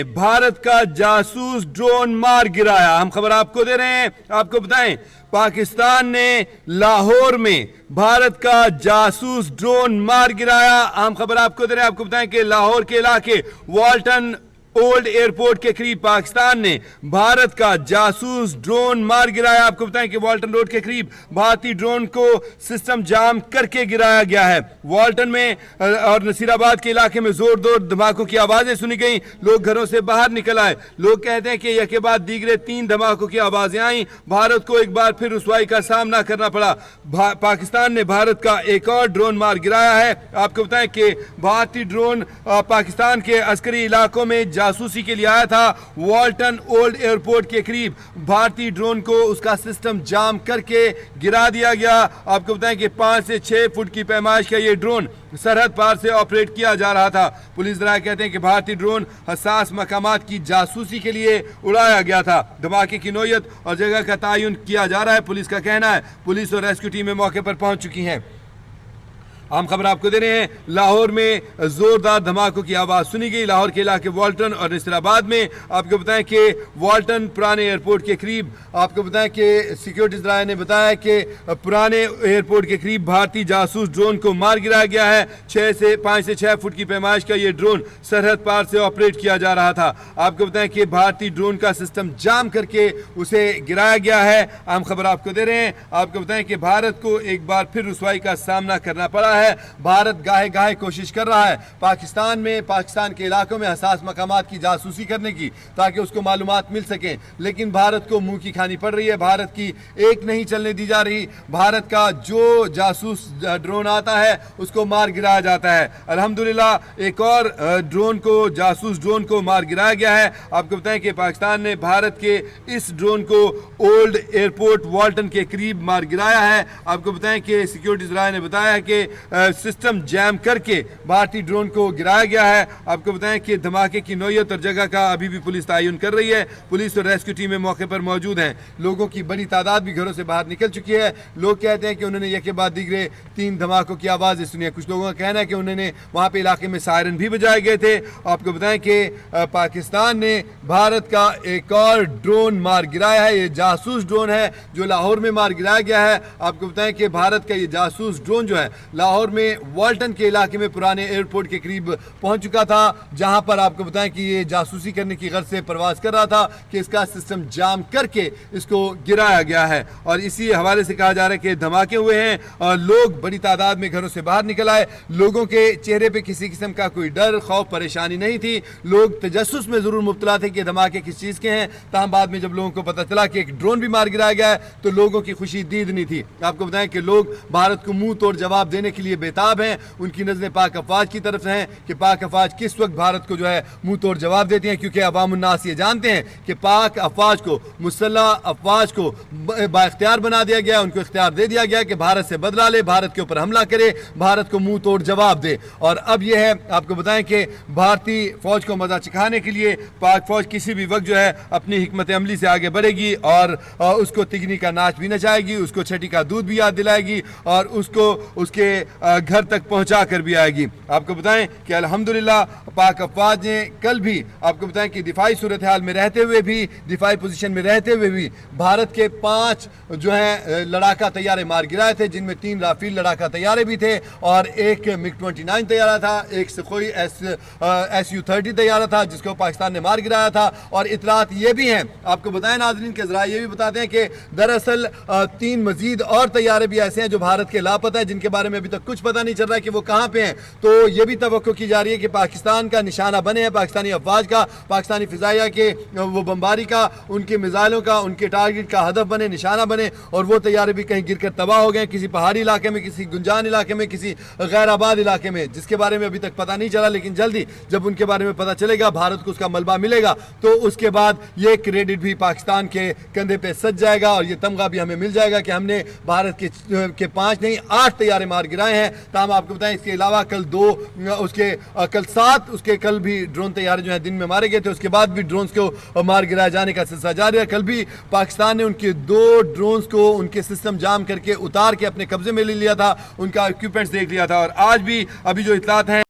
نے بھارت کا جاسوس ڈرون مار گرایا. ہم خبر آپ کو دے رہے ہیں. آپ کو بتائیں پاکستان نے لاہور میں بھارت کا جاسوس ڈرون مار گرایا. ہم خبر آپ کو دے رہے ہیں. آپ کو بتائیں کہ لاہور کے علاقے والٹن اولڈ ایئرپورٹ کے قریب پاکستان نے بھارت کا جاسوس ڈرون مار گرایا. آپ کو بتائیں کہ والٹن روڈ کے قریب بھارتی ڈرون کو سسٹم جام کر کے گرایا گیا ہے. والٹن میں اور نصیر آباد کے علاقے میں زور دور دھماکوں کی آوازیں سنی گئیں. لوگ گھروں سے باہر نکل آئے. لوگ کہتے ہیں کہ یک بعد دیگرے 3 دھماکوں کی آوازیں آئیں. بھارت کو ایک بار پھر رسوائی کا سامنا کرنا پڑا. پاکستان نے بھارت کا ایک اور ڈرون مار گرایا ہے. آپ کو بتائیں کہ بھارتی ڈرون پاکستان کے عسکری علاقوں میں جاسوسی کے لیے آیا تھا. والٹن اولڈ ایئرپورٹ کے قریب بھارتی ڈرون کو اس کا سسٹم جام کر کے گرا دیا گیا. آپ کو بتائیں کہ 5 سے 6 فٹ کی پیمائش کا یہ ڈرون سرحد پار سے آپریٹ کیا جا رہا تھا. پولیس ذرائع کہتے ہیں کہ بھارتی ڈرون حساس مقامات کی جاسوسی کے لیے اڑایا گیا تھا. دھماکے کی نوعیت اور جگہ کا تعین کیا جا رہا ہے. پولیس کا کہنا ہے پولیس اور ریسکیو ٹیمیں موقع پر پہنچ چکی ہیں. ہم خبر آپ کو دے رہے ہیں لاہور میں زوردار دھماکوں کی آواز سنی گئی. لاہور کے علاقے والٹن اور نصیر آباد میں. آپ کو بتائیں کہ والٹن پرانے ایئرپورٹ کے قریب آپ کو بتائیں کہ سیکیورٹی ذرائع نے بتایا کہ پرانے ایئرپورٹ کے قریب بھارتی جاسوس ڈرون کو مار گرایا گیا ہے. 5 سے 6 فٹ کی پیمائش کا یہ ڈرون سرحد پار سے آپریٹ کیا جا رہا تھا. آپ کو بتائیں کہ بھارتی ڈرون کا سسٹم جام کر کے اسے گرایا گیا ہے. ہم خبر آپ کو دے رہے ہیں. آپ کو بتائیں کہ بھارت کو ایک بار پھر رسوائی کا سامنا کرنا پڑا ہے. بھارت گاہے گاہے کوشش کر رہا ہے پاکستان کے علاقوں میں حساس مقامات کی جاسوسی کرنے کی تاکہ اس کو معلومات مل سکیں, لیکن بھارت کو منہ کی کھانی پڑ رہی ہے. بھارت کی ایک نہیں چلنے دی جا رہی. بھارت کا جو جاسوس ڈرون آتا ہے اس کو مار گرایا جاتا ہے. الحمدللہ ایک اور جاسوس ڈرون کو مار گرایا گیا ہے. آپ کو بتائیں کہ پاکستان نے بھارت کے اس ڈرون کو اولڈ ایئرپورٹ والٹن کے قریب مار گرایا ہے. آپ کو بتائیں کہ سیکیورٹی ذرائع نے بتایا ہے کہ سسٹم جام کر کے بھارتی ڈرون کو گرایا گیا ہے. آپ کو بتائیں کہ دھماکے کی نوعیت اور جگہ کا ابھی بھی پولیس تعین کر رہی ہے. پولیس اور ریسکیو ٹیمیں موقع پر موجود ہیں. لوگوں کی بڑی تعداد بھی گھروں سے باہر نکل چکی ہے. لوگ کہتے ہیں کہ انہوں نے یک بعد دیگرے 3 دھماکوں کی آوازیں سنی ہیں. کچھ لوگوں کا کہنا ہے کہ انہوں نے وہاں پہ علاقے میں سائرن بھی بجائے گئے تھے. آپ کو بتائیں کہ پاکستان نے بھارت کا ایک اور ڈرون مار گرایا ہے. یہ جاسوس ڈرون ہے جو لاہور میں مار گرایا گیا ہے. آپ کو بتائیں کہ بھارت کا یہ جاسوس ڈرون جو ہے لاہور میں والٹن کے علاقے میں پرانے ایئرپورٹ کے قریب پہنچ چکا تھا, جہاں پر آپ کو بتائیں کہ یہ جاسوسی کرنے کی غرض سے پرواز کر رہا تھا کہ اس کا سسٹم جام کر کے اس کو گرایا گیا ہے. اور اسی حوالے سے کہا جا رہا ہے کہ دھماکے ہوئے ہیں اور لوگ بڑی تعداد میں گھروں سے باہر نکل آئے. لوگوں کے چہرے پہ کسی قسم کا کوئی ڈر, خوف, پریشانی نہیں تھی. لوگ تجسس میں ضرور مبتلا تھے کہ دھماکے کس چیز کے ہیں. تاہم بعد میں جب لوگوں کو پتہ چلا کہ ایک ڈرون بھی مار گرایا گیا ہے تو لوگوں کی خوشی دید نہیں تھی. آپ کو بتائیں کہ لوگ بھارت کو منہ توڑ جواب دینے کے لیے بےتاب ہیں. ان کی نظریں پاک افواج کی طرف ہیں کہ پاک افواج کس وقت بھارت کو جو ہے منہ توڑ جواب دیتی ہیں, کیونکہ عوام الناس یہ جانتے ہیں کہ پاک افواج کو, مسلح افواج کو با اختیار بنا دیا گیا. ان کو اختیار دے دیا گیا کہ بھارت سے بدلہ لے, بھارت کے اوپر حملہ کرے, بھارت کو منہ توڑ جواب دے. اور اب یہ ہے آپ کو بتائیں کہ بھارتی فوج کو مزہ چکھانے کے لیے پاک فوج کسی بھی وقت جو ہے اپنی حکمت عملی سے آگے بڑھے گی اور اس کو تگنی کا ناچ بھی نچائے گی, اس کو چھٹی کا دودھ بھی یاد دلائے گی اور اس کو اس کے گھر تک پہنچا کر بھی آئے گی. آپ کو بتائیں کہ الحمدللہ پاک افواج نے کل بھی آپ کو بتائیں کہ دفاعی صورتحال میں رہتے ہوئے بھی, دفاعی پوزیشن میں رہتے ہوئے بھی بھارت کے 5 جو ہیں لڑاکا طیارے مار گرائے تھے, جن میں 3 رافیل لڑاکا طیارے بھی تھے اور ایک MiG-29 طیارہ تھا, ایک سخوئی Su-30 طیارہ تھا جس کو پاکستان نے مار گرایا تھا. اور اطلاعات یہ بھی ہیں آپ کو بتائیں ناظرین کے ذرائع یہ بھی بتاتے ہیں کہ دراصل 3 مزید اور طیارے بھی ایسے ہیں جو بھارت کے لاپتہ ہیں, جن کے بارے میں ابھی تک کچھ پتہ نہیں چل رہا ہے کہ وہ کہاں پہ ہیں. تو یہ بھی توقع کی جا رہی ہے کہ پاکستان کا نشانہ بنے ہیں, پاکستانی افواج کا, پاکستانی فضائیہ کے وہ بمباری کا, ان کے میزائلوں کا, ان کے ٹارگٹ کا ہدف بنے, نشانہ بنے. اور وہ طیارے بھی کہیں گر کر تباہ ہو گئے, کسی پہاڑی علاقے میں, کسی گنجان علاقے میں, کسی غیر آباد علاقے میں, جس کے بارے میں ابھی تک پتہ نہیں چلا. لیکن جلدی جب ان کے بارے میں پتہ چلے گا, بھارت کو اس کا ملبہ ملے گا, تو اس کے بعد یہ کریڈٹ بھی پاکستان کے کندھے پہ سج جائے گا اور یہ تمغہ بھی ہمیں مل جائے گا کہ ہم نے بھارت کے 5 نہیں 8 طیارے مار گرائے ہیں. تاہم آپ کو بتائیں اس کے علاوہ کل 7 کل بھی ڈرون طیارے جو ہیں دن میں مارے گئے تھے. اس کے بعد بھی ڈرونز کو مار گرائے جانے کا سلسلہ جاری ہے. کل بھی پاکستان نے ان کے 2 ڈرونز کو ان کے سسٹم جام کر کے اتار کے اپنے قبضے میں لے لیا تھا, ان کا اکوپمنٹس دیکھ لیا تھا. اور آج بھی ابھی جو اطلاعات ہیں